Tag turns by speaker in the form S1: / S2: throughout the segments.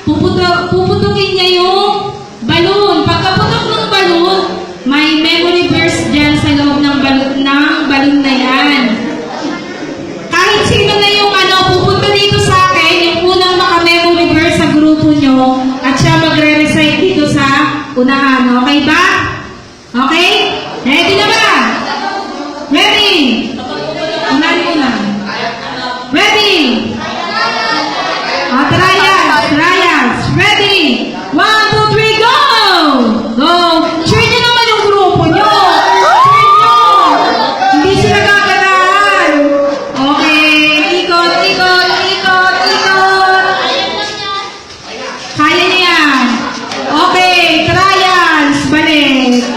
S1: puputukin niya yung balloon. Pagkaputok ng balloon, may memory verse dyan sa loob ng balloon na yan. Kahit sino na yung pupunta dito sa akin, yung unang maka-memory verse sa grupo nyo, at siya magre-recite dito sa unahan. Okay ba? Okay? Ready na ba? Ready? Unahan muna. Ready? Trials. Ready? 1, 2, 3, go! Go! Cheer nyo naman yung grupo nyo. Cheer nyo. Hindi sila gaganaan. Okay. Ikot. Kaya niya yan. Okay. Trials. Balik.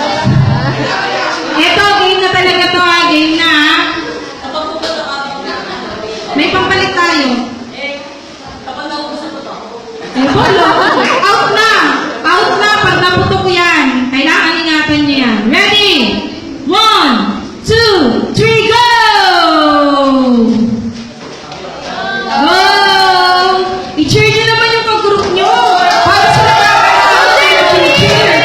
S1: Ito, game na talaga to ha. Game na. May pampalit tayo. Out na pag naputok yan. Kailangan ingatan nyo yan. Ready? 1, 2, 3, go! Go! I-cheer nyo naman yung pag-group nyo. Para sila cheer.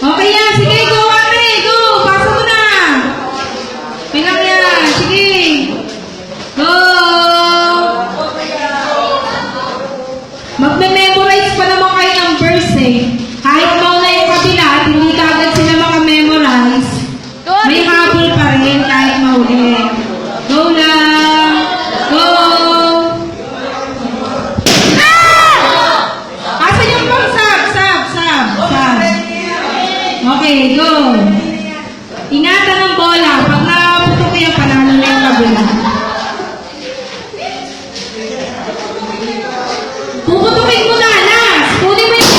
S1: Okay yan. Sige, go ate. Go. Pasa mo na. Kailangan yan. Sige. Go! Magme-memorize pa naman kayo ng verse eh. Kahit mauna yung kabila at hindi kagad sila makamemorize, may habol pa rin kahit mahuli. Go lang! Go! Asan yung pang sab? Okay, go! Ingatan ng bola. Pag naputok yung panalo na yung kabila. Puputukin mo na, last. Kunin mo yung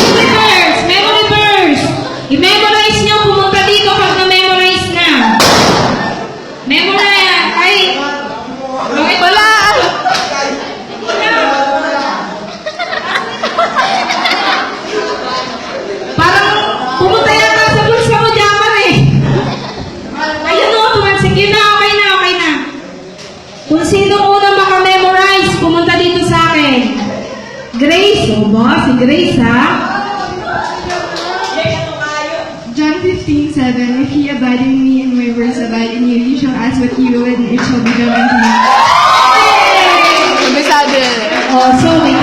S1: memory verse. I-memorize nyo, pumunta dito pag na-memorize na. Memorize. Ay. Wala. Parang pumunta yata sa bulsa mo, Jaman eh. Ayun o, tumansik. Yun na, okay na. Kung sino unang makamemorize, pumunta dito sa akin. Grace, si Grace, ha?
S2: John 15:7. If ye abide in me and my words abide in you, you shall ask what you will and it shall be done unto you.
S1: Oh, sorry.